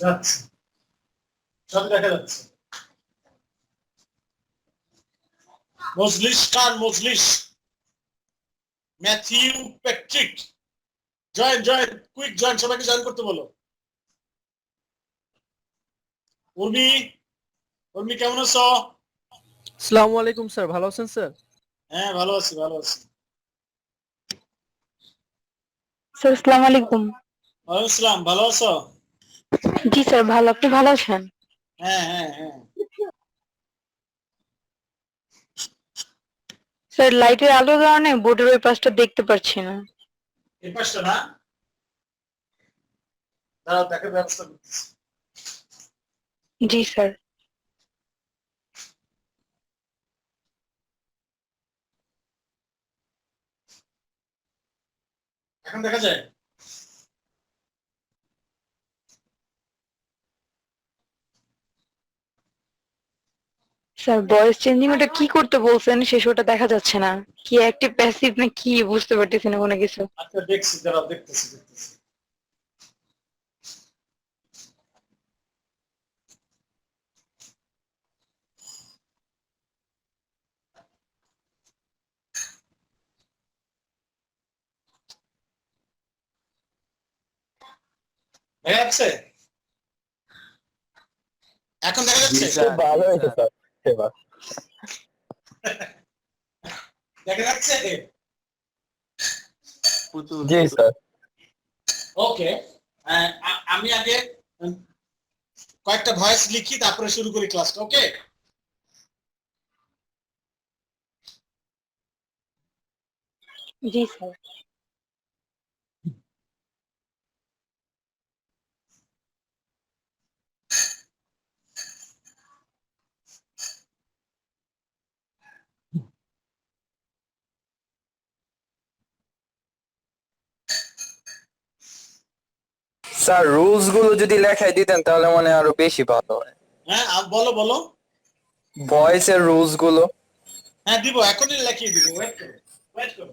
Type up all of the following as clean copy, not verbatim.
যাচ্ছে, সব দেখা যাচ্ছে। Majlis Khan, Majlis, Matthew, Patrick, join join, quick join, সবাইকে জয়েন করতে বলো। উর্মি, উর্মি কেমন আছো? আসসালামু আলাইকুম স্যার, ভালো আছেন স্যার? হ্যাঁ ভালো আছি, ভালো আছি। স্যার আসসালামু আলাইকুম। ওয়ালাইকুম আসসালাম, ভালো আছো? জি স্যার ভালো, আপনি ভালো আছেন? হ্যাঁ হ্যাঁ হ্যাঁ। স্যার লাইটের আলোর কারণে বোর্ডের ওই পাশটা দেখতে পাচ্ছি না। এই পাশটা না, দাঁড়াও দেখার ব্যবস্থা করতেছি। জি স্যার। এখন দেখা যায়? স্যার ভয়েস চেঞ্জিং ওটা কি করতে বলছেন, শেষ ওটা দেখা যাচ্ছে না। কি অ্যাক্টিভ প্যাসিভ না কি বুঝতে পারতেছি না কোনো কিছু। আচ্ছা দেখছি, দাঁড়াও দেখতেছি দেখতেছি। দেখা যাচ্ছে? এখন দেখা যাচ্ছে? ভালো হয়েছে স্যার এবার। দেখা যাচ্ছে? জি স্যার। ওকে, আমি আগে কয়েকটা ভয়েস লিখি, তারপরে শুরু করি ক্লাসটা। ওকে? জি স্যার। স্যার রুলস গুলো যদি লেখায় দিতেন তাহলে মনে হয় আরো বেশি ভালো হয়। হ্যাঁ বলো বলো। ভয়েস এর রুলস গুলো। হ্যাঁ দিব, এখনই লিখিয়ে দিব, ওয়েট করো, ওয়েট করো।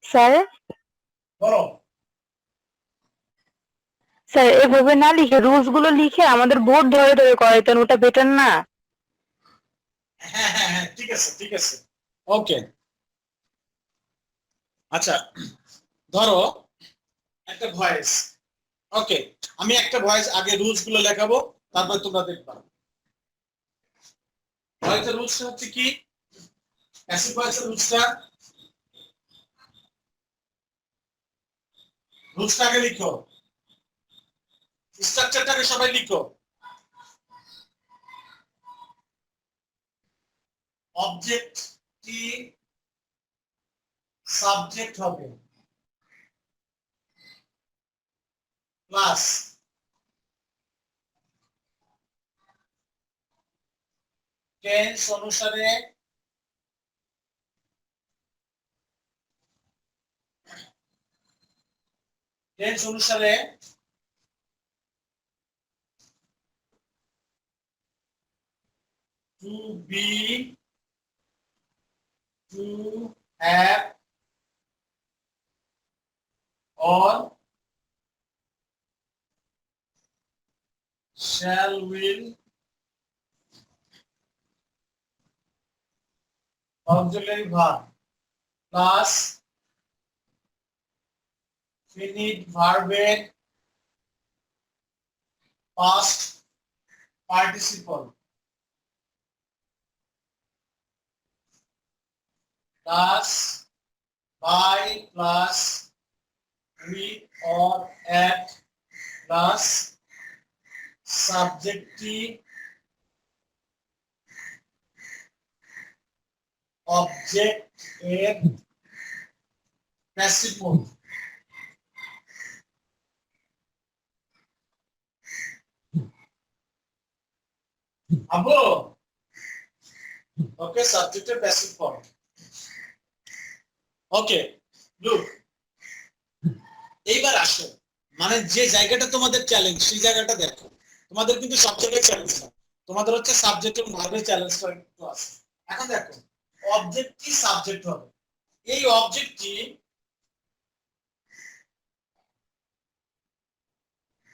স্যার বলো। স্যার এভাবে না লিখে রুলস গুলো লিখে আমাদের বোর্ড ধরে ধরে করাইতেন, ওটা বেটার না? হ্যাঁ হ্যাঁ হ্যাঁ, ঠিক আছে ঠিক আছে। ওকে, আচ্ছা ধরো একটা ভয়েস। ওকে, আমি একটা ভয়েস আগে রুলস গুলো লেখাবো, তারপর তোমরা দেখবা। ভয়েসের রুলসটা হচ্ছে কি? প্যাসিভ ভয়েসের রুলসটা আগে লিখো, স্ট্রাকচারটাকে সবাই লিখো। অবজেক্টটি সাবজেক্ট হবে, প্লাস টেন্স অনুসারে to be, to have, or shall, will, auxiliary verb plus finite verb past participle plus by plus with or at plus subjective object এর passive form। আবো ওকে, সাবজেক্টের প্যাসিভ ফর্ম। ওকে লুক, এইবার আসো, মানে যে জায়গাটা তোমাদের চ্যালেঞ্জ সেই জায়গাটা দেখো। তোমাদের কিন্তু সব জায়গায় চ্যালেঞ্জ না, তোমাদের হচ্ছে সাবজেক্ট এবং ভার্বের চ্যালেঞ্জটা একটু আছে। এখন দেখো, অবজেক্টটি সাবজেক্ট হবে, এই অবজেক্টটি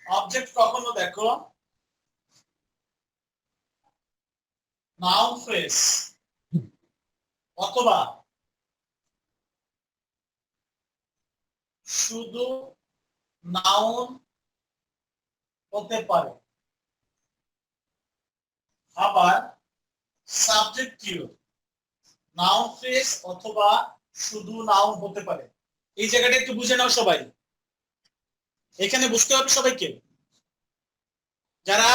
অবজেক্ট কখনো দেখো নাউন ফ্রেজ অথবা শুধু নাউন হতে পারে, আবার সাবজেক্টিভ নাউন ফ্রেজ অথবা শুধু নাউন হতে পারে। এই জায়গাটা একটু বুঝে নাও সবাই, এখানে বুঝতে হবে সবাইকে, যারা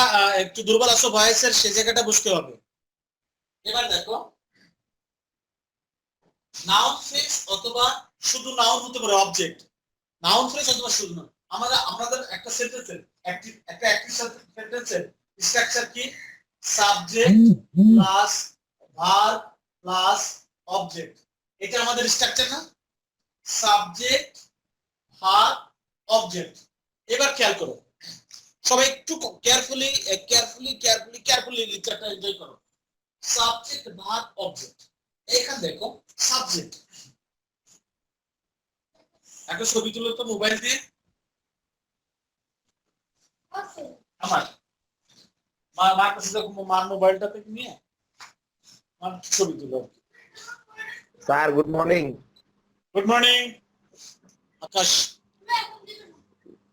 একটু দুর্বল আছো ভয়েসের সে জায়গাটা বুঝতে হবে। এবার দেখো নাউন ফ্রেজ অথবা শুধু নাউন হতে পারে অবজেক্ট, নাউন ফ্রেজ অথবা শুধু নাউন। আমাদের একটা সেন্টেন্সের একটা অ্যাক্টিভ সেন্টেন্সের স্ট্রাকচার কি? Subject plus verb plus object, এটা আমাদের স্ট্রাকচার না? Subject verb object. এবার খেয়াল করো সবাই, একটু কেয়ারফুলি কেয়ারফুলি কেয়ারফুলি কেয়ারফুলি লেকচারটা এনজয় করো। সাবজেক্ট ভার্ব অবজেক্ট, এখানে দেখো সাবজেক্ট, একটা ছবি তুলো তো মোবাইল দিয়ে, আমার মার কাছে দেখো, মার মোবাইলটা থেকে নিয়ে মার ছবি তুলো। Sir good morning. Good morning Akash.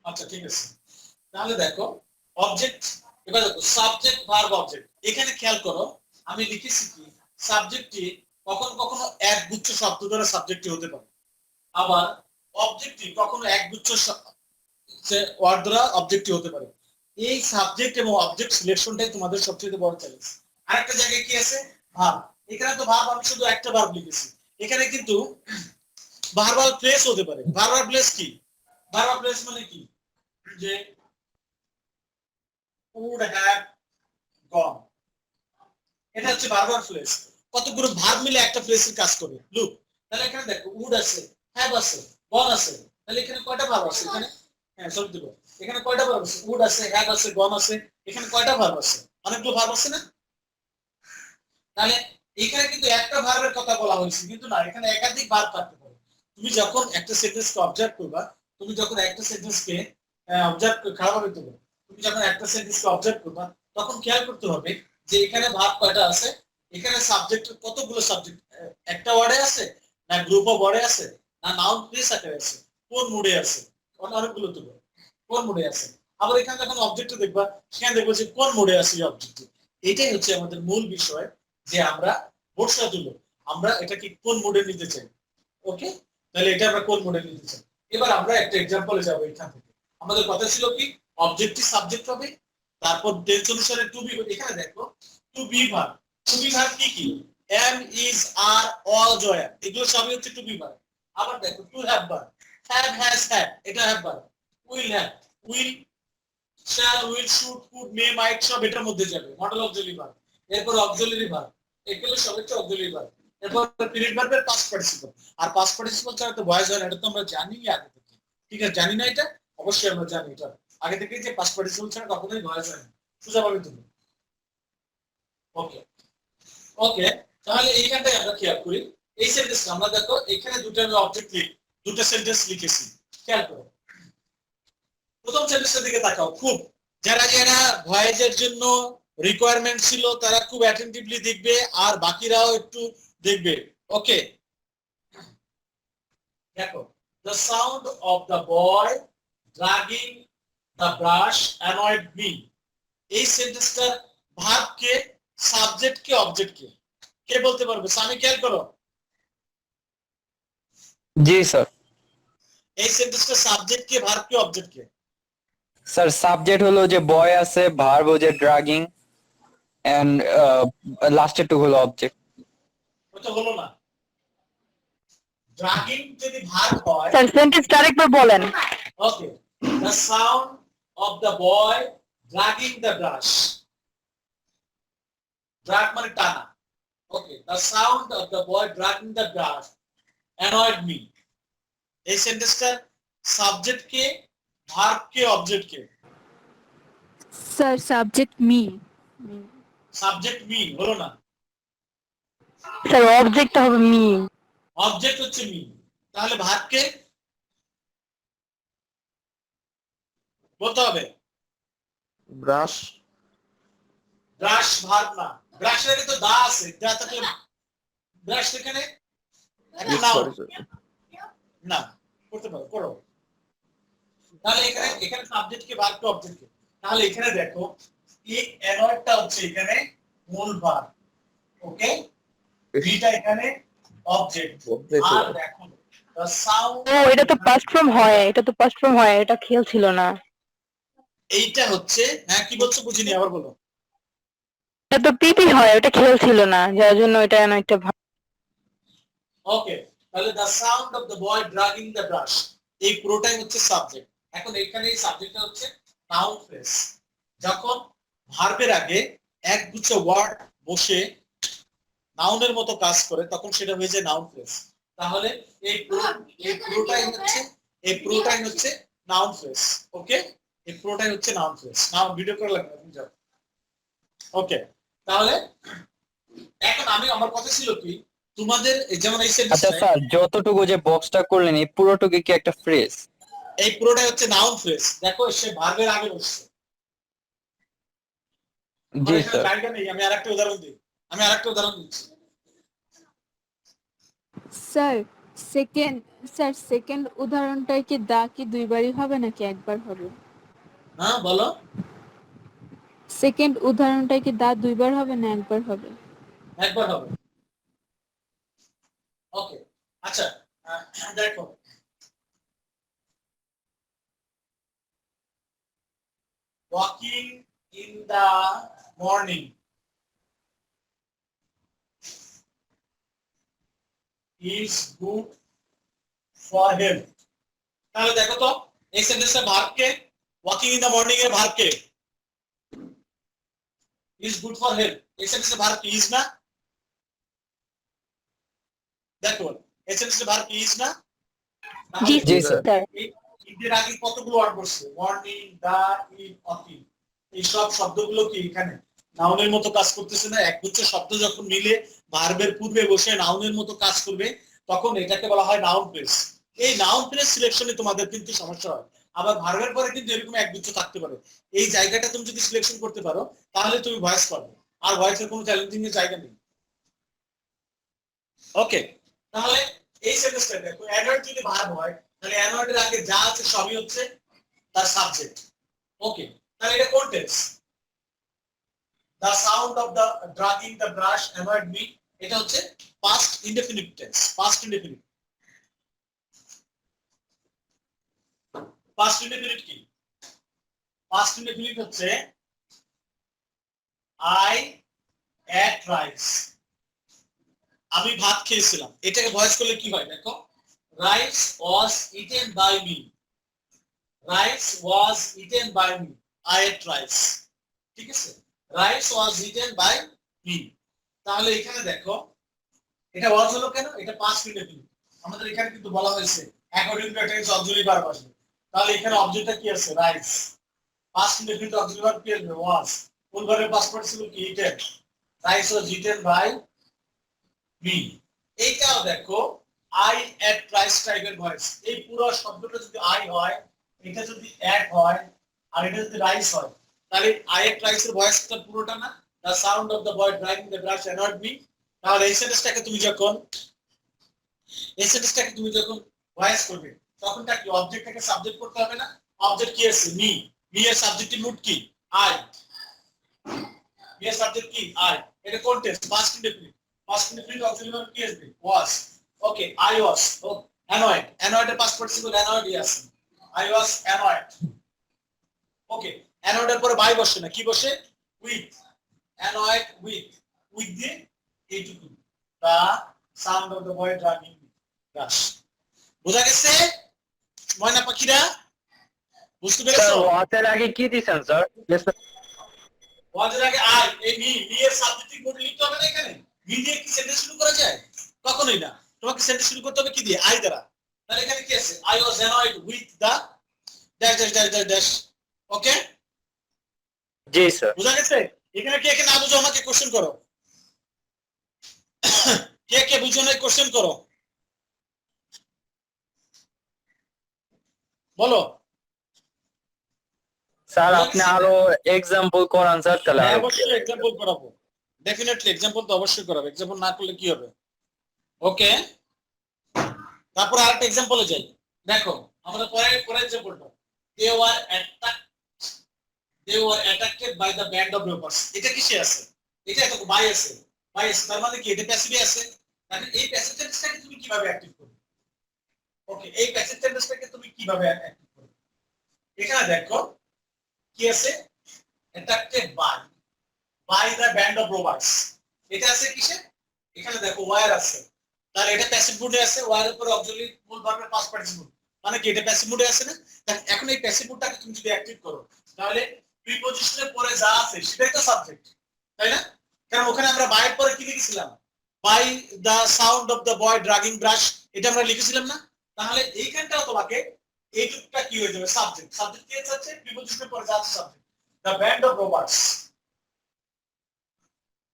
আচ্ছা ঠিক আছে, তাহলে দেখো অবজেক্ট, এবার দেখো সাবজেক্ট ভার্ব অবজেক্ট। এখানে খেয়াল করো আমি লিখেছি কি সাবজেক্টটি কখনো কখনো একগুচ্ছ শব্দ দ্বারা সাবজেক্টটি হতে পারে, আবার অবজেক্টটি কখনো একগুচ্ছ ওয়ার্ড দ্বারা অবজেক্টটি হতে পারে। এই সাবজেক্ট এবং অবজেক্ট সিলেকশনটাই তোমাদের সবচেয়ে বড় চ্যালেঞ্জ। আরেকটা জায়গায় কি আছে? ভার্ব। এখানে তো ভার্ব আমি শুধু একটা ভার্ব লিখেছি, এখানে কিন্তু ভার্বাল প্লেস হতে পারে। ভার্বাল প্লেস কি? ভার্বাল প্লেস মানে কি? যে would have gone, এটা হচ্ছে ভার্বাল প্লেস। কতগুলো ভার্ব মিলে একটা প্লেসের কাজ করে। লুক, তাহলে এখানে দেখো would আছে, have আছে, gone আছে, তাহলে এখানে কয়টা ভার্ব আছে? এখানে হ্যাঁ সব দিব, এখানে কয়টা ভার্ব আছে? would আছে, have আছে, gone আছে, এখানে কয়টা ভার্ব আছে? অনেকগুলো ভার্ব আছে না? তাহলে এখানে কিন্তু একটা ভার্বের কথা বলা হয়েছে, কিন্তু না, এখানে একাধিক ভার্ব থাকতে পারে। তুমি যখন একটা সেন্টেন্সকে অবজার্ভ করবা, তুমি যখন একটা সেন্টেন্সকে অবজার্ভ খারাপ হবে, তুমি যখন একটা সেন্টেন্সকে অবজার্ভ করবা তখন খেয়াল করতে হবে যে এখানে ভার্ব কয়টা আছে, এখানে সাবজেক্ট কতগুলো সাবজেক্ট, একটা ওয়ার্ডে আছে না গ্রুপ অফ ওয়ার্ডে আছে না নাউন প্লেস আকারে আছে, কোন মুডে আছে, অনেকগুলো তো কোন মুডে আছে। আবার এখানে যখন অবজেক্ট দেখবা সেখানে দেখবো যে কোন মুডে আছে এই অবজেক্ট। এটাই হচ্ছে আমাদের মূল বিষয়, যে আমরা বর্ষা তুলো আমরা এটাকে কোন মুডে নিতে চাই। ওকে, তাহলে এটা আমরা কোন মুডে নিতে চাই। এবার আমরা একটা এক্সাম্পলে যাব। এখান থেকে আমাদের কথা ছিল কি অবজেক্টটি সাবজেক্ট হবে, তারপর টেন্স অনুসারে টু বি। এখানে দেখো to be verb, to be verb কি কি? এম, ইজ, আর, অল, জয়া, এগুলো সবই হচ্ছে টু বি ভার্ব। আবার দেখো to have verb, have, has, had, এটা have verb. Will have, will, shall, will, should, could, may, might সব এটার মধ্যে যাবে, মডেল অক্সিলারি ভার্ব। এরপর অক্সিলারি ভার্ব, এগুলো সব হচ্ছে অক্সিলারি ভার্ব। এরপর পিরিয়ড ভার্বের পাস্ট পার্টিসিপল, আর পাস্ট পার্টিসিপল ছাড়া তো ভয়েস হয় না, এটা তো আমরা জানি আগে থেকে। ঠিক আছে, জানি না এটা? অবশ্যই আমরা জানি এটা আগে থেকে, যে পাস্ট পার্টিসিপল ছাড়া কখনোই ভয়েস হয় না, সোজা ভাবে তুমি। ওকে ওকে, তাহলে এইখানটাই আমরা খেয়াল করি। এই সেন্টেন্সটা আমরা দেখো এখানে দুটো আমি অবজেক্ট দুটো সেন্টেন্স লিখেছি, খেয়াল করো। প্রথম সেন্টেন্সের দিকে তাকাও, খুব যারা যারা ভয়েসের জন্য রিকোয়ারমেন্ট ছিল তারা খুব অ্যাটেনটিভলি দেখবে, আর বাকিরাও একটু দেখবে। ওকে, দেখো the sound of the boy dragging the brush annoyed me, এই সেন্টেন্সটার ভার্ব কে, সাবজেক্ট কে, অবজেক্ট কে? কে বলতে পারবে? সামি খেয়াল করো, জি স্যার। এই সেন্টেন্সটা সাবজেক্ট কে, ভার্ব কে, অবজেক্ট কে? স্যার সাবজেক্ট হলো যে বয় আছে, ভার্ব যে ড্রাগিং, এন্ড লাস্টের টু হলো অবজেক্ট। ওটা হলো না। ড্রাগিং যদি ভার্ব হয়, স্যার সেন্টেন্সটা আরেকবার বলেন। ওকে, the sound of the boy dragging the brush, drag মানে টানা। ওকে, the sound of the boy dragging the brush annoyed me, এই সেন্টেন্সটা সাবজেক্ট কে, ভার্ব কে, অবজেক্ট কে? Sir subject me. Subject me হলো না, স্যার অবজেক্টটা হবে মি। অবজেক্ট হচ্ছে মি, তাহলে ভার্ব কে বলতে হবে। brush. ব্রাশ ভার্ব না, ব্রাশের আগে তো দা আছে, দা থাকলে ব্রাশ এখানে একটা Yes, নাউন sorry, sir. না, করতে পারো, করো। তাহলে এখানে এখানে সাবজেক্ট কে ভার্ব টু অবজেক্ট কে, তাহলে এখানে দেখো এই অ্যানয়েডটা হচ্ছে এখানে মূল ভার্ব, ওকে, বিটা এখানে অবজেক্ট। Object. আর দেখো the sound ও এটা তো পাস্ট ফর্ম হয়, এটা তো পাস্ট ফর্ম হয়, এটা খেয়াল ছিল না। এইটা হচ্ছে, হ্যাঁ কি বলছো বুঝিনি, আবার বলো। এটা তো পিপি হয়, এটা খেয়াল ছিল না, যার জন্য এটা একটা ওকে, তাহলে the sound of the boy dragging the brush, এই পুরোটাই হচ্ছে সাবজেক্ট। এখন এখানে এই সাবজেক্টটা হচ্ছে নাউন ফ্রেজ। যখন ভার্বের আগে একগুচ্ছ ওয়ার্ড বসে নাউনের মতো কাজ করে তখন সেটা হয়ে যায় নাউন ফ্রেজ। তাহলে এই পুরোটাই হচ্ছে নাউন ফ্রেজ। ওকে, এই পুরোটাই হচ্ছে নাউন ফ্রেজ। নাও ভিডিও করে লাগবে তুমি যাও। ওকে, তাহলে এখন আমি আমার কথা ছিল কি তোমাদের যেমন এই আচ্ছা সেন্টেন্সটা, স্যার, যতটুকু যে বক্সটা করলেন এই পুরোটুকু কি একটা ফ্রেজ? এই পুরোটাই হচ্ছে নাউন ফ্রেজ। দেখো সে ভার্বের আগে বসছে। জি এখানে স্যার। জায়গা নেই, আমি আরেকটা উদাহরণ দিচ্ছি। স্যার সেকেন্ড উদাহরণটায় কি দা কি দুইবারই হবে নাকি একবার হবে? হ্যাঁ বলো। সেকেন্ড উদাহরণটায় কি দা দুইবার হবে না একবার হবে? একবার হবে। ওকে, আচ্ছা, দেখো walking in the morning is good for health। তাহলে দেখো তো এই সেন্টেন্সে ভার্ব কে, ওয়াকিং ইন দা মর্নিং এর ভার্ব কে, is good for health। এই সেন্টেন্সে ভার্ব কি is না? দেখো এই সেন্টেন্সে ভার্ব কি is না? জি জি স্যার। স্যার। এর আগে কতগুলো ওয়ার্ড বসছে, মর্নিং, দা, ইট, ওয়াকিং, এই সব শব্দগুলো কি এখানে নাউনের মতো কাজ করতেছে না? একগুচ্ছ শব্দ যখন মিলে ভার্বের পূর্বে বসে নাউনের মতো কাজ করবে তখন এটাকে বলা হয় নাউন ফ্রেজ। এই নাউন ফ্রেজ সিলেকশনে তোমাদের কিন্তু সমস্যা হয়। আবার ভার্বের পরে কিন্তু এরকম একগুচ্ছ থাকতে পারে। এই জায়গাটা তুমি যদি সিলেকশন করতে পারো তাহলে তুমি ভয়েস পাবে, আর ভয়েসের কোনো চ্যালেঞ্জিং এর জায়গা নেই। ওকে, তাহলে এই সেন্টেন্সটা দেখো, অ্যাডভার্ব যদি ভার্ব হয় তাহলে অ্যাডভার্বের আগে যা আছে সবই হচ্ছে তার সাবজেক্ট। ওকে, তাহলে এটা কোন tense? the sound of the dragging the brush annoyed me, এটা হচ্ছে past indefinite tense। past indefinite কি? past indefinite হচ্ছে I ate rice, আমি ভাত খেয়েছিলাম। এটাকে ভয়েস করলে কি হয় দেখো, rice was eaten by me, rice was eaten by me, I ate rice। ঠিক আছে, rice was eaten by me। তাহলে এখানে দেখো এটা ওয়াজ হলো কেন, এটা পাস্ট ইনডেফিনিট। আমাদের এখানে কিন্তু বলা হয়েছে according to tense auxiliary verb আসবে। তাহলে এখানে অবজেক্টটা কি আছে, rice. Past indefinite auxiliary verb কি আসবে, ওয়াজ। কোন ভার্বের পাস্ট পার্টিসিপল কি, eaten. Rice was eaten by me. এইটাও দেখো আই এট রাইস টাইপের ভয়েস। এই পুরো শব্দটা যদি আই হয়, এটা যদি এট হয়, আর এটা যদি রাইস হয়, তাহলে আই এট রাইসের ভয়েসটা পুরোটা না, the sound of the boy driving the brush annoyed me. তাহলে এই সেন্টেন্সটাকে তুমি যখন ভয়েস করবে তখনটা কি অবজেক্টটাকে সাবজেক্ট করতে হবে না? অবজেক্ট কি আছে, মি। মি এর সাবজেক্টিভ রুট কি, আই। মি এর সাবজেক্ট কি, আই। এটা কোন tense, past indefinite. Past indefinite auxiliary verb কি আসবে, ওয়াজ। Okay, I was. ও অ্যানয়েড, অ্যানয়েড এর পাস্ট পার্টিসিপল অ্যানয়েড আছে, I was annoyed. Okay, annoyed এর পরে বাই বসে না, কি বসে, উইথ। অ্যানয়েড উইথ দিয়ে এইটুকু, the sound of the boy driving brush. বোঝা গেছে ময়না পাখিরা? বুঝতে স্যার পেরেছো? ওয়াচের আগে কি দিছেন স্যার? ওয়াজের আগে আই, এই মি এর সাবজেক্টিভ বডি লিখতে হবে না এখানে। মি দিয়ে কি সেন্টেন্স শুরু করা যায়? কখনোই না। তোমাকে সেন্টেন্স শুরু করতে হবে কি দিয়ে, আই দ্বারা। তাহলে এখানে কি আছে, I was annoyed with the dash dash dash dash dash. Okay, জি স্যার। বোঝা গেছে? এখানে কে কে না বুঝো আমাকে কোশ্চেন করো। কে কে বুঝো না কোশ্চেন করো, বলো। স্যার আপনি আরো এক্সাম্পল করান স্যার, তাহলে হ্যাঁ আরো অবশ্যই এক্সাম্পল করাবো, ডেফিনেটলি এক্সাম্পল তো অবশ্যই করাবো, এক্সাম্পল না করলে কি হবে। ওকে, তারপর আরেকটা এক্সাম্পলে যাই। দেখো আমরা পরের এক্সাম্পলটা, they were attracted by the band of robbers. এটা কিসে আছে? এটা তো বাই আছে, বাই আছে, তার মানে কি এটা প্যাসিভে আছে। তাহলে এই প্যাসিভ টেন্সটাকে তুমি কিভাবে অ্যাক্টিভ করবে? ওকে, এই প্যাসিভ টেন্সটাকে তুমি কিভাবে অ্যাক্টিভ করবে? এখানে দেখো কি আছে, attracted by the band of robbers. এটা আছে কিসে? এখানে দেখো ওয়ার আছে, তাহলে এটা প্যাসিভ মুডে আছে, ওয়ার এর পরে অক্সিলারি মূল ভার্বের পাস্ট পার্টিসিপল, মানে কি এটা প্যাসিভ মুডে আছে না? এখন এই প্যাসিভ মুডটাকে তুমি যদি অ্যাক্টিভ করো, তাহলে প্রিপজিশনের পরে যা আছে সেটাই তো সাবজেক্ট, তাই না? কারণ ওখানে আমরা বাই এর পরে কি লিখেছিলাম? By the sound of the boy dragging brush, এটা আমরা লিখেছিলাম না? তাহলে এইখানটাও তোমাকে এইটুকুটা কি হয়ে যাবে? সাবজেক্ট। সাবজেক্ট কি আছে? প্রিপজিশনের পরে যা আছে subject. The band of robbers,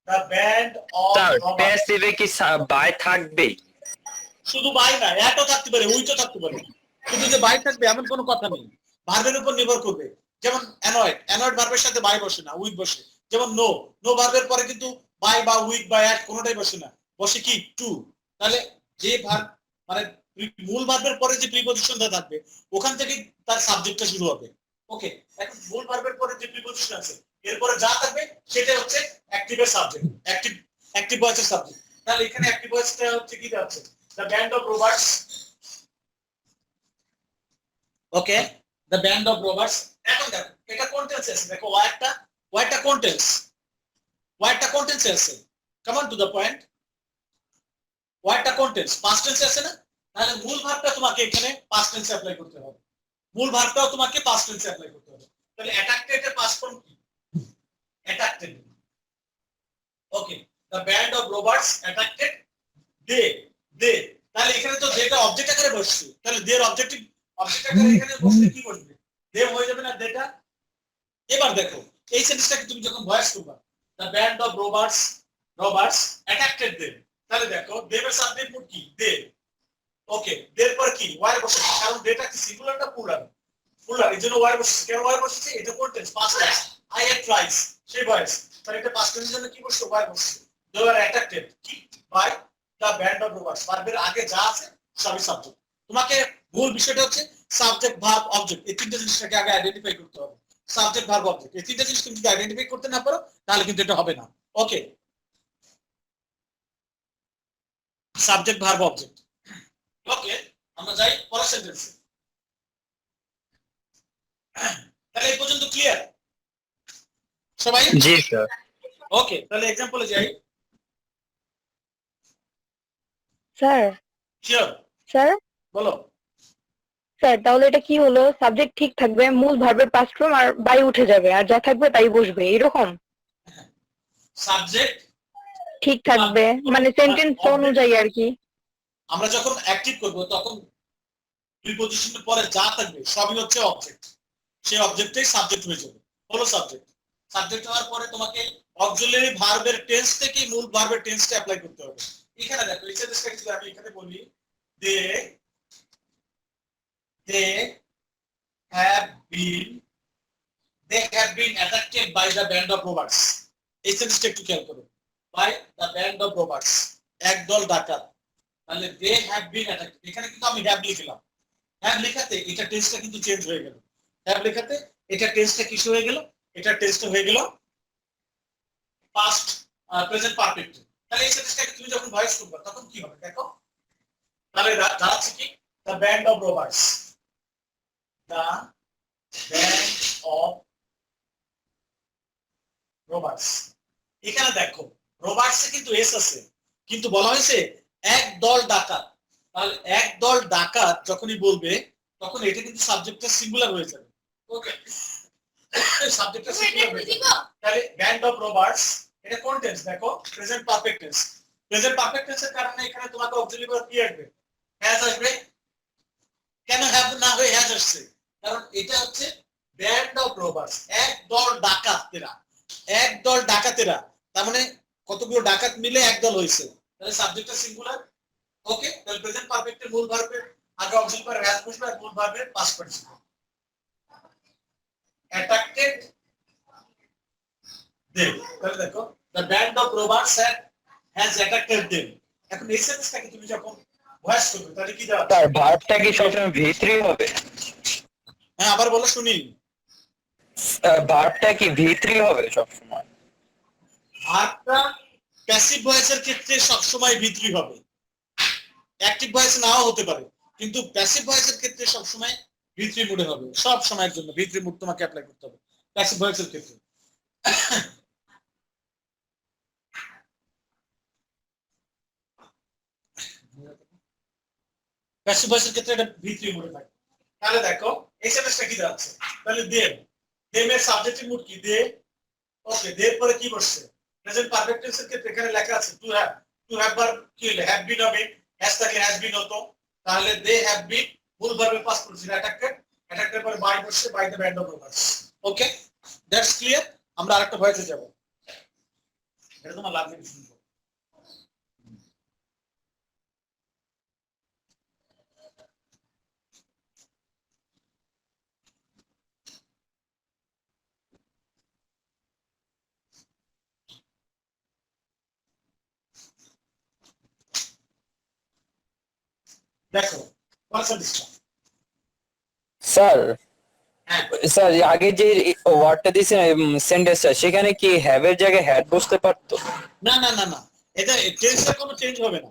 the band of sir robbers. প্যাসিভে কি বাই থাকবে? শুধু বাই না, এটও থাকতে পারে, উইচও থাকতে পারে, কিন্তু যে বাই থাকবে এমন কোনো কথা নেই, ভার্বের উপর নির্ভর করবে। যেমন অ্যানয়েড ভার্বের সাথে বাই বসে না, উইথ বসে। যেমন নো ভার্বের পরে কিন্তু বাই বা উইথ বা অ্যাট কোনোটাই বসে না, বসে কি টু। তাহলে যে ভার্ব মানে মূল ভার্বের পরে যে প্রিপজিশনটা থাকবে ওখান থেকে তার সাবজেক্টটা শুরু হবে। ওকে, এখন মূল ভার্বের পরে যে প্রিপজিশন আছে এরপরে যা থাকবে সেটা হচ্ছে অ্যাক্টিভের সাবজেক্ট, অ্যাক্টিভ ভয়েসের সাবজেক্ট। তাহলে এখানে অ্যাক্টিভ ভয়েসটা হচ্ছে কি যাচ্ছে? The band of robots. Okay, the band of robots. এখন দেখো এটা কোন টেন্সে আছে? দেখো ওয়ারটা কোন টেন্স? ওয়ারটা কোন টেন্সে আছে? Come on to the point. ওয়ারটা কোন টেন্স? পাস্ট টেন্সে আছে না? তাহলে মূল ভার্বটা তোমাকে এখানে পাস্ট টেন্সে অ্যাপ্লাই করতে হবে। মূল ভার্বটাও তোমাকে পাস্ট টেন্সে অ্যাপ্লাই করতে হবে। তাহলে অ্যাট্রাক্টেড এর পাস্ট ফর্ম কি? Attracted. Okay, the band of robots attracted দে। তাহলে এখানে তো যেটা অবজেক্ট আকারে বসছে, তাহলে দের অবজেক্ট আকারে এখানে বসলে কি বসবে? দে হয়ে যাবে না দেটা? এবার দেখো এই সেন্টেন্সটাকে তুমি যখন ভয়েস করবা, the band of robbers attracted them, তাহলে দেখো দেমের সাবজেক্ট মুড কি? দে। ওকে, দের পর কি? ওয়ার বসে, কারণ দেটা কি সিঙ্গুলার না প্লুরাল? প্লুরাল, এজন্য ওয়ার বসে। কেন ওয়ার বসেছে? এটা কোন tense? Past tense. I had tries, সেই ভয়েস, তাহলে এটা পাস্ট টেন্সের জন্য কি বসছে? ওয়ার বসছে। দে আর অ্যাট্রাক্টেড কি by the band of robbers. ভার্বের আগে যা আছে সবই সাবজেক্ট। তোমাকে মূল বিষয়টা হচ্ছে সাবজেক্ট ভার্ব অবজেক্ট, এই তিনটা জিনিসটাকে আগে আইডেন্টিফাই করতে হবে। সাবজেক্ট ভার্ব অবজেক্ট, এই তিনটা জিনিস তুমি যদি আইডেন্টিফাই করতে না পারো তাহলে কিন্তু এটা হবে না। ওকে, সাবজেক্ট ভার্ব অবজেক্ট। ওকে, আমরা যাই পরের সেন্টেন্সে। তাহলে এই পর্যন্ত ক্লিয়ার সবাই? জি স্যার। ওকে, তাহলে এক্সাম্পলে যাই। স্যার শিওর, স্যার বলো। স্যার তাহলে এটা কি হলো? সাবজেক্ট ঠিক থাকবে, মূল ভার্বের পাস্ট ফর্ম আর বাই উঠে যাবে, আর যা থাকবে তাই বসবে, এরকম সাবজেক্ট ঠিক থাকবে, মানে সেন্টেন্স অনুযায়ী আর কি। আমরা যখন অ্যাক্টিভ করব তখন প্রিপজিশনের পরে যা থাকবে সবই হচ্ছে অবজেক্ট, সেই অবজেক্টই সাবজেক্ট হয়ে যাবে, হলো সাবজেক্ট। সাবজেক্ট হওয়ার পরে তোমাকে অক্সিলারি ভার্বের টেন্স থেকে মূল ভার্বের টেন্সটা অ্যাপ্লাই করতে হবে। এখানে দেখো এই সেন্টেন্সটা যদি আমি এখানে বলি, they have been attracted by the band of robbers. এই সেন্টেন্সটা একটু খেয়াল করো, by the band of robbers, একদল ডাকাত। তাহলে দে হ্যাভ বিন অ্যাট্রাক্টেড, এখানে কিন্তু আমি হ্যাভ লিখলাম, হ্যাভ লেখাতে এটা টেন্সটা কিন্তু চেঞ্জ হয়ে গেল। হ্যাভ লেখাতে এটা টেন্সটা কি হয়ে গেল? এটা টেন্সটা হয়ে গেল পাস্ট প্রেজেন্ট পারফেক্ট। তাহলে এই সেন্টেন্সটাকে তুমি যখন ভয়েস করবে তখন কি হবে দেখো, তাহলে দাঁড়াচ্ছে কি? The band of robbers, the band of robbers. এখানে দেখো রোবার্টসে কিন্তু এস আছে, কিন্তু বলা হয়েছে এক দল ডাকাত। তাহলে এক দল ডাকাত যখনই বলবে তখন এটা কিন্তু সাবজেক্টটা সিঙ্গুলার হয়ে যাবে। ওকে, সাবজেক্টটা সিঙ্গুলার হয়ে যাবে। তাহলে ব্যান্ড অফ রোবার্টস এটা কোন টেন্স? দেখো present perfect tense. Present perfect টেন্সের কারণে এখানে তোমাকে অক্সিলারি ভার্ব কি আসবে? হ্যাজ আসবে। কেন হ্যাভ না হয়ে হ্যাজ আসছে? কারণ এটা হচ্ছে ব্যান্ড অফ রোবার্স, এক দল ডাকাতেরা, এক দল ডাকাতেরা, তার মানে কতগুলো ডাকাত মিলে এক দল হয়েছে, তাহলে সাবজেক্টটা সিঙ্গুলার। ওকে, তাহলে প্রেজেন্ট পারফেক্টের মূল ভার্বের আগে অক্সিলারি ভার্ব হ্যাজ বসবে আর মূল ভার্বের পাস্ট পার্টিসিপল। attracted them তাহলে দেখো the band of robbers has attracted them এখন এই সেন্টেন্সটাকে তুমি যখন ভয়েস করবে তাহলে কি দাও স্যার ভার্বটা কি সবসময় V3 হবে? হ্যাঁ আবার বলো শুনি ভার্বটা কি V3 হবে সবসময়? ভার্বটা প্যাসিভ ভয়েসের ক্ষেত্রে সব সময় V3 হবে অ্যাক্টিভ ভয়েস নাও হতে পারে কিন্তু প্যাসিভ ভয়েসের ক্ষেত্রে সব সময় V3 মোডে হবে সব সময়ের জন্য V3 মোড তোমাকে অ্যাপ্লাই করতে হবে প্যাসিভ ভয়েসের ক্ষেত্রে প্যাসিভ ভয়েসের ক্ষেত্রে এটা V3 মোডে থাকে তাহলে দেখো এই সেন্টেন্সটা কি দাঁড়াচ্ছে তাহলে দেম এর সাবজেক্টিভ মুড কি দে ওকে দের পরে কি বসছে প্রেজেন্ট পারফেক্ট টেন্সের ক্ষেত্রে এখানে লেখা আছে টু হ্যাভ বার কি হলো হ্যাভ বিন হবে হ্যাজ থাকলে হ্যাজ বিন হতো তাহলে দে হ্যাভ বিন ফুল ভার্বের পাস্ট ছিল অ্যাটাকের পরে বাই বসছে by the band of robbers okay that's clear আমরা আরেকটা ভয়েসে যাব এটা তোমার লাগবে শুনবো দেখো পার্সেন্টেজটা স্যার হ্যাঁ স্যার আগে যে ওয়ার্ডটা দিয়েছেন সেন্টেন্সটা সেখানে কি হ্যাভ এর জায়গায় হ্যাড বসতে পারতো? না না না না এটা টেন্সের কোনো চেঞ্জ হবে না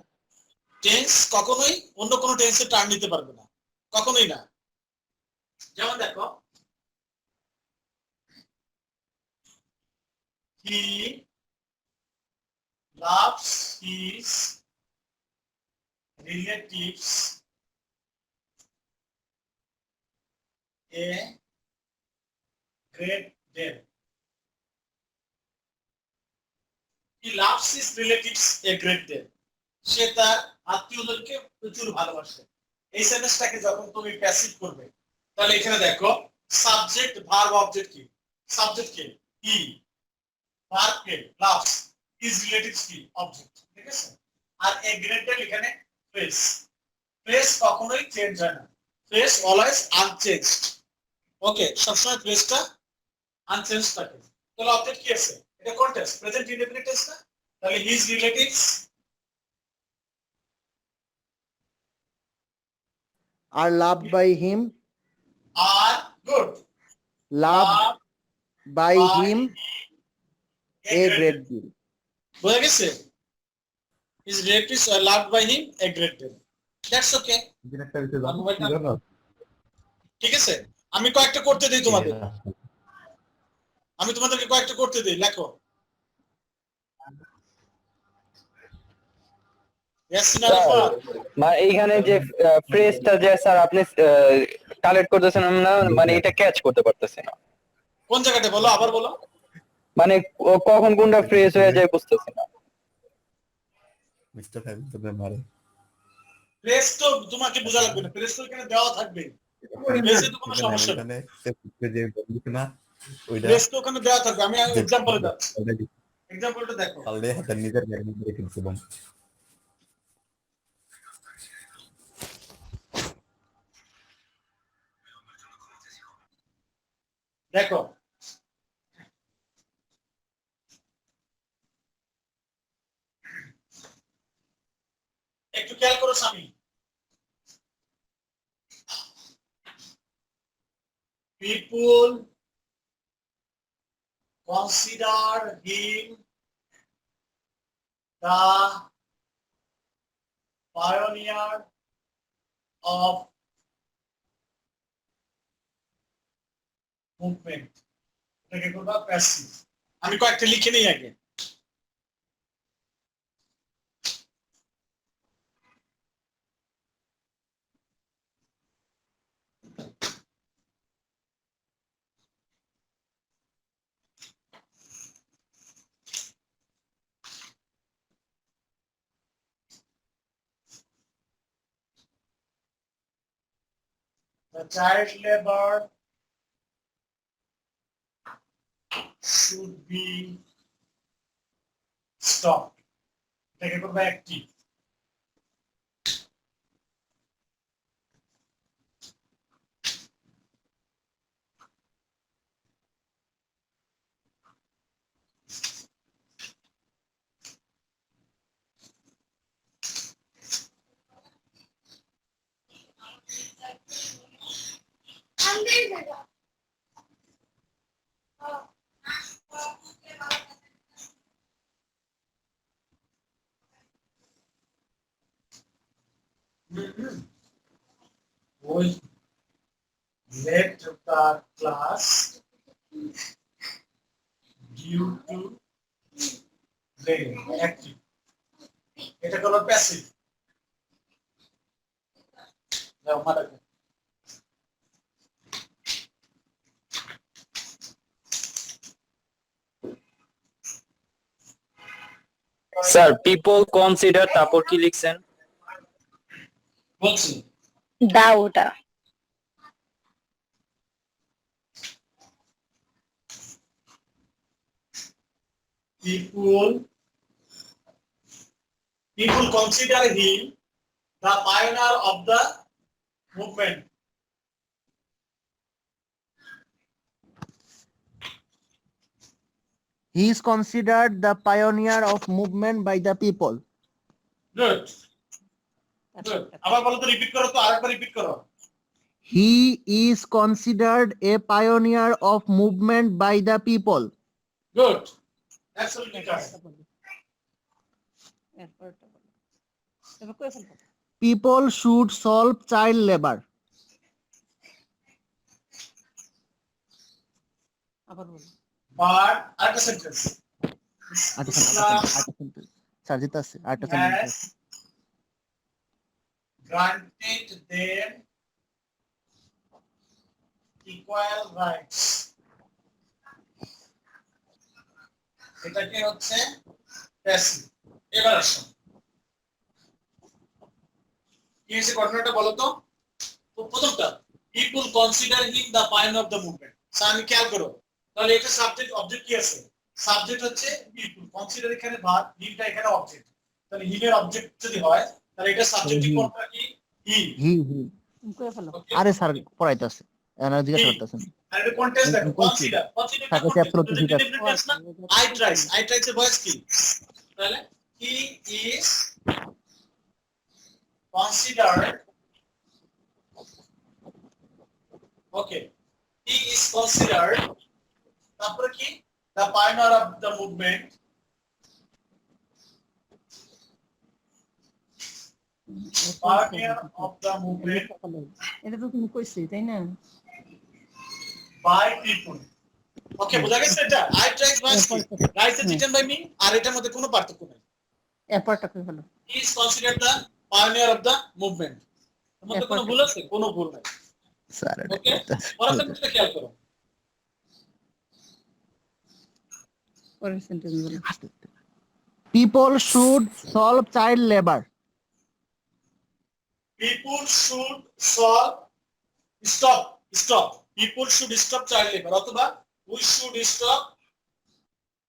টেন্স কখনোই অন্য কোনো টেন্সে টার্ন নিতে পারবে না কখনোই না যেমন দেখো he loves his relatives a great deal he loves his relatives a great deal সে তার আত্মীয়দেরকে প্রচুর ভালোবাসে এই সেন্টেন্সটাকে যখন তুমি প্যাসিভ করবে তাহলে এখানে দেখো সাবজেক্ট ভার্ব অবজেক্ট কি সাবজেক্ট কে হি ভার্ব কে লাভস হিজ রিলেটিভস কি অবজেক্ট ঠিক আছে আর এ গ্রেট ডেল এখানে ফ্রেজ ফ্রেজ কখনোই চেঞ্জ হয় না ফ্রেজ অলওয়েজ আনচেঞ্জড ওকে সবসময় ফ্রেজটা আনচেঞ্জ থাকে তাহলে অবজেক্ট কি আছে এটা কোন টেন্স প্রেজেন্ট ইনডেফিনিট টেন্স না তাহলে his relatives are loved by him, আর good loved by him a great deal. বোঝা গেছে his relatives are loved by him a great deal that's okay ঠিক আছে আমি কয়েকটা করতে দিই তোমাদের আমি তোমাদেরকে কয়েকটা করতে দিই লেখো ইয়াসিন আরাফাত মানে এইখানে যে ফ্রেজটা যে স্যার আপনি কালেক্ট করতেছেন না মানে এটা ক্যাচ করতে পারতেছি না কোন জায়গাটা বলো আবার বলো মানে কখন কোনটা ফ্রেজ হয়ে যায় বুঝতেছি না মিস্টার ফাইভ তো মারে প্রেস তো তোমাকে বোঝা লাগবে না প্রেস তো এখানে দেওয়া থাকবে প্রেসে তো কোনো সমস্যা নেই এখানে যে বলছি না ওইটা প্রেস তো ওখানে দেওয়া থাকবে আমি এক্সাম্পলে যাচ্ছি এক্সাম্পলটা দেখো কালকে হাতে নিজের ব্যাগের মধ্যে রেখে দিয়েছিলাম দেখো একটু খেয়াল করো স্বামী people consider him the pioneer of movement এটাকে করবা প্যাসিভ আমি কয়েকটা লিখে নিই আগে the child labor should be stopped এটাকে করবা active the class due to rain. Active. এটা হলো প্যাসিভ। দাও মারাকে। স্যার পিপল কনসিডার তারপর কি লিখছেন? বলছি দাও ওটা। people consider him the pioneer of the movement. He is considered the pioneer of movement by the people. Good. Good. আবার বলো তো রিপিট করো তো আরেকবার রিপিট করো। He is considered a pioneer of movement by the people. Good. Absolutely correct. People should solve child labor. But আরেকটা sentence Islam সার্জিত আছে আরেকটা has sentence। granted them equal rights. এটা কি হচ্ছে প্যাসিভ। এবার আসুন কি হচ্ছে ঘটনাটা বলো তো। প্রথমটা people consider him the pioneer of the movement। আমি খেয়াল করো তাহলে এটা সাবজেক্ট অবজেক্ট কি আছে? সাবজেক্ট হচ্ছে people, কনসিডার এখানে ভার্ব, হিমটা এখানে অবজেক্ট। তাহলে হিমের অবজেক্ট যদি হয় তাহলে এটা সাবজেক্টিভ কোনটা কি? হি। হি Okay? আরে স্যার পড়াইতাছে এনার জিজ্ঞাসা করতেছেন। আর এটা কন্টেক্সট দেখো কনসিডার থাকে যে absolute ঠিক আছে। আই ট্রাইস এর ভয়েস কি? তাহলে he is considered okay he is considered তারপর কি the pioneer of the movement pioneer of the movement এটা তো তুমি কইছি তাই না? by people ওকে বুঝা গেছে এটা আই ট্রাইস ভয়েস কি rice is written by me আর এটার মধ্যে কোনো পার্থক্য নেই এরপরটা কই হলো? he is considered the pioneer of the movement এর মধ্যে কোনো ভুল আছে? কোনো ভুল নাই। স্যার ওকে পরের সেন্টেন্সটা খেয়াল করো পরের সেন্টেন্স বলো। people should solve child labor. people should solve stop people should stop child labor অথবা we should stop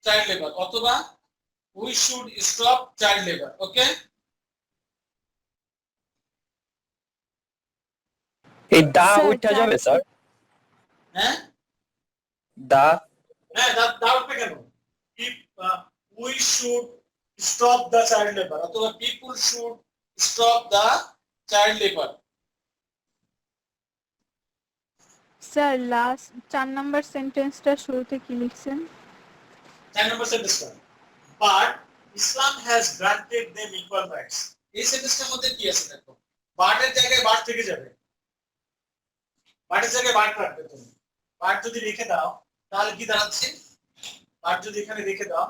child labor অথবা we should stop child labor ওকে এই দা স্যার, উঠা যাবে স্যার? হ্যাঁ দা হ্যাঁ that উঠবে কেন? if we should stop the child labor অথবা people should stop the child labor sir last 4 number সেন্টেন্সটা শুরুতে কি লিখছেন? 10 নম্বর সেন্টেন্সটা but Islam has granted them equal rights এই সেন্টেন্সটার মধ্যে কি আছে দেখো but এর জায়গায় but থেকে যাবে but এর জায়গায় but রাখবে তুমি but যদি রেখে দাও তাহলে কি দাঁড়াচ্ছে but যদি এখানে রেখে দাও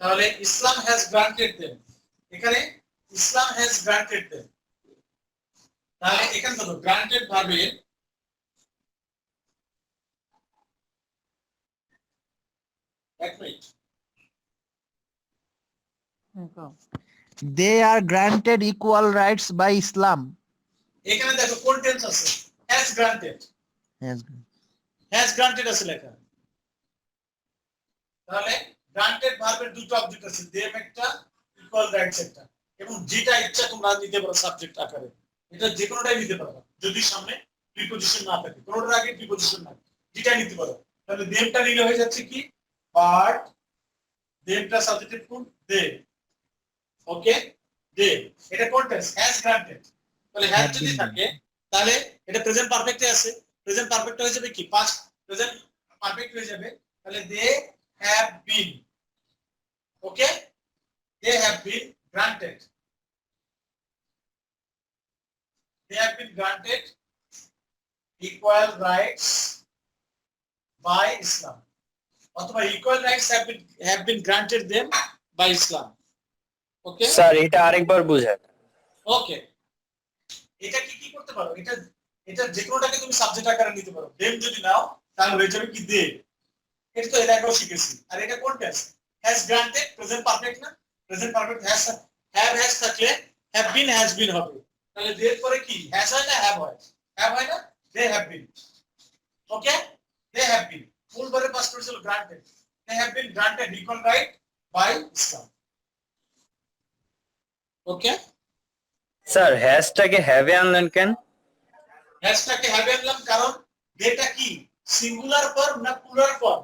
তাহলে Islam has granted them এখানে Islam has granted them তাহলে এখানে দেখো granted ভাবে এক minute They are granted equal rights by Islam. এখানে দেখো কোন টেন্স আছে has granted আছে লেখা তাহলে গ্রান্টেড ভার্বের দুটো অবজেক্ট আছে দেম একটা ইকুয়াল রাইটস একটা এবং যেটা ইচ্ছা তোমরা নিতে পারো সাবজেক্ট আকারে এটা যে কোনোটাই নিতে পারো যদি সামনে প্রিপজিশন না থাকে কোনোটার আগে প্রিপজিশন না যেটা নিতে পারো তাহলে দেমটা নিলে হয়ে যাচ্ছে কি বাট দেমটা সাবজেক্টিভ কোন দে ওকে দে এটা কন্টেন্স হ্যাজ গ্রান্টেড তাহলে হ্যাজ যদি থাকে তাহলে এটা প্রেজেন্ট পারফেক্টে আছে প্রেজেন্ট পারফেক্ট হয়ে যাবে কি পাস্ট প্রেজেন্ট পারফেক্ট হয়ে যাবে তাহলে দে have been okay they have been granted equal rights by Islam অথবা equal rights have been granted them by Islam. Okay sir এটা আরেকবার বুঝান। ওকে এটা কি করতে পারো, এটা যে কোনোটাকে তুমি সাবজেক্ট আকারে নিতে পারো। দেম যদি নাও তাহলে হয়ে যাবে কি দে। এটা তো এর আগেও শিখেছি। আর এটা কোন tense? Has granted present perfect না? প্রেজেন্ট পারফেক্ট হ্যাভ থাকলে হ্যাভ বিন হবে। তাহলে দের পরে কি হ্যাজ হয় না হ্যাভ হয়? হ্যাভ হয় না? দে have bin. Okay they have been full বারে পাস্ট টেন্স হলো granted. They have been granted equal right by Islam. Okay sir হ্যাশটাকে হ্যাভে আনলেন কেন? হ্যাশটাকে হ্যাভ আনলাম কারণ এটা কি সিঙ্গুলার ফর্ম না প্লুরাল ফর্ম?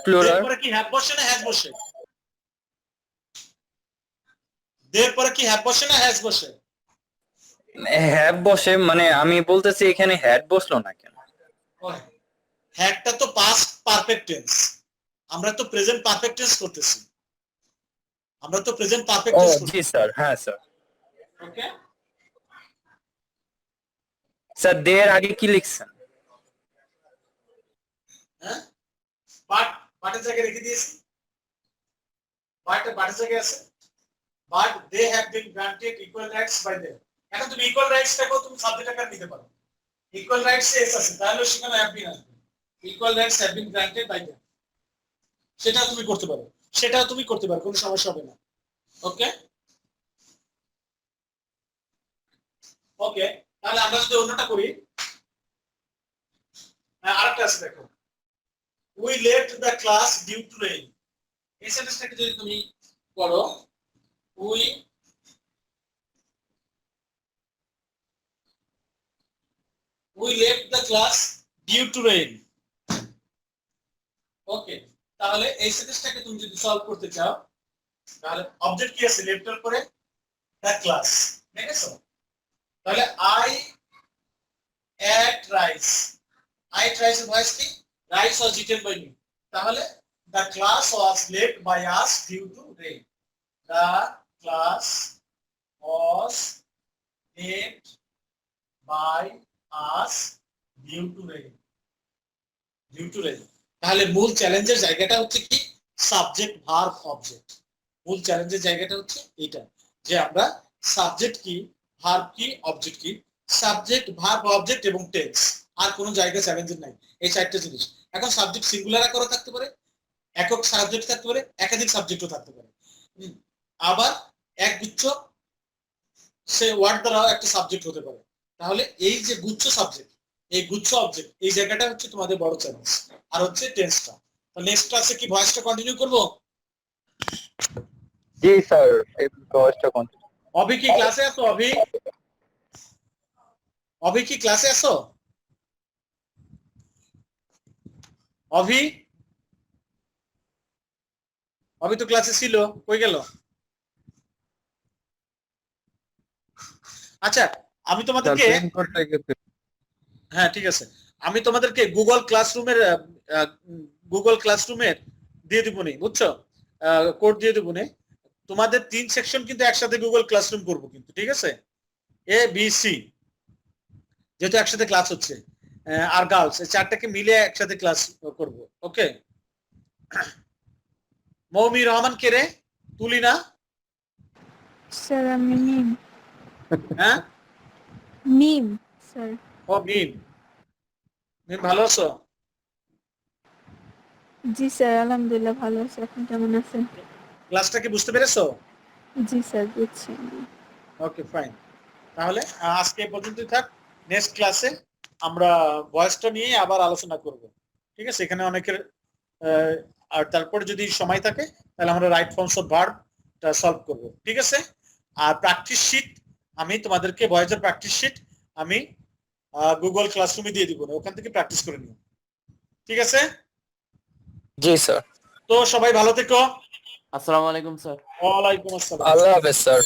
প্লুরাল। এরপরে কি হ্যাভ বসে না হ্যাজ বসে? এরপরে কি হ্যাভ বসে না হ্যাজ বসে? হ্যাভ বসে, মানে আমি বলতেছি এখানে হ্যাড বসলো না কেন? হ্যাডটা তো পাস্ট পারফেক্ট টেন্স, আমরা তো প্রেজেন্ট পারফেক্ট টেন্স করতেছি। আমরা তো প্রেজেন্ট পারফেক্ট ও টেন্স জি করতেছি। স্যার, হ্যাঁ স্যার। ওকে স্যার দের আগে কি লিখছেন? হ্যাঁ বাটের জায়গায় রেখে দিয়েছি। বাটের জায়গায় আছে। But they have been granted equal rights by them. এখন তুমি ইকুয়াল রাইটসটাকেও তুমি সাবজেক্ট আকারে নিতে পারো। ইকুয়াল রাইটস এস আছে তাহলে সেখানে হ্যাভ বিন আসবে। Equal rights have been granted by them. সেটাও তুমি করতে পারো, কোনো সমস্যা হবে না। ওকে ওকে তাহলে আমরা যদি অন্যটা করি, আরেকটা আছে দেখো, we left the class due to rain. এই সেন্টেন্সটাকে যদি তুমি পড়ো, we left the class due to rain. ওকে তাহলে এই সেন্টেন্সটাকে তুমি যদি সলভ করতে চাও তাহলে অবজেক্ট কি আছে লেফটের পরে? The class. দেখেছো? তাহলে I ate rice এর ভয়েস কি? rice was eaten by me। তাহলে the class was left by us due to rain। the class was left by us due to rain। তাহলে মূল চ্যালেঞ্জের জায়গাটা হচ্ছে কি? Subject verb object. মূল চ্যালেঞ্জের জায়গাটা হচ্ছে এটা যে আমরা সাবজেক্ট কি, ভার্ব কি, অবজেক্ট কি, সাবজেক্ট ভার্ব অবজেক্ট এবং টেন্স। আর কোনো জায়গায় চ্যালেঞ্জের নাই, এই চারটা জিনিস। এখন সাবজেক্ট সিঙ্গুলার আকারে থাকতে পারে, একক সাবজেক্ট থাকতে পারে, একাধিক সাবজেক্টও থাকতে পারে। আবার একগুচ্ছ সে ওয়ার্ড দ্বারা একটা সাবজেক্ট হতে পারে। তাহলে এই যে গুচ্ছ সাবজেক্ট, এই গুচ্ছ অবজেক্ট, এই জায়গাটা হচ্ছে তোমাদের বড় চ্যালেঞ্জ। আর হচ্ছে টেন্সটা। তো নেক্সট ক্লাসে কি ভয়েসটা কন্টিনিউ করব? জি স্যার, এই ভয়েসটা কন্টিনিউ। অভি কি ক্লাসে আছো? অভি কি ক্লাসে আছো? অভি তো ক্লাসে ছিল, কই গেল? আচ্ছা আমি তোমাদেরকে, হ্যাঁ ঠিক আছে, আমি তোমাদেরকে গুগল ক্লাসরুমের দিয়ে দিব নি, বুঝছো? কোড দিয়ে দিব নি। তোমাদের 3 সেকশন কিন্তু একসাথে গুগল ক্লাসরুম করব কিন্তু, ঠিক আছে? এ বি সি যেহেতু একসাথে ক্লাস হচ্ছে, আর গার্লস এই চারটাকে মিলে একসাথে ক্লাস করব। ওকে মৌমি রহমান কে রে? তুলি না? স্যার আমি মিম। হ্যাঁ মিম স্যার। ও মিম ভালো আছো? জি স্যার আলহামদুলিল্লাহ ভালো আছি, আপনি কেমন আছেন? ক্লাসটা কি বুঝতে পেরেছো? জি স্যার বুঝছি। ওকে ফাইন, তাহলে আজকে এই পর্যন্তই থাক। নেক্সট ক্লাসে আমরা ভয়েসটা নিয়ে আবার আলোচনা করব, ঠিক আছে? এখানে অনেকের আর তারপরে যদি সময় থাকে তাহলে আমরা রাইট ফর্মস অফ ভার্বটা সলভ করব, ঠিক আছে? আর প্র্যাকটিস শিট আমি তোমাদেরকে ভয়েসের প্র্যাকটিস শিট আমি গুগল ক্লাসরুমে দিয়ে দিব, ওখান থেকে প্র্যাকটিস করে নিও, ঠিক আছে? জি স্যার। তো সবাই ভালো থেকো। আসসালামু আলাইকুম স্যার। ওয়ালাইকুম আসসালাম। আল্লাহ হাফেজ স্যার।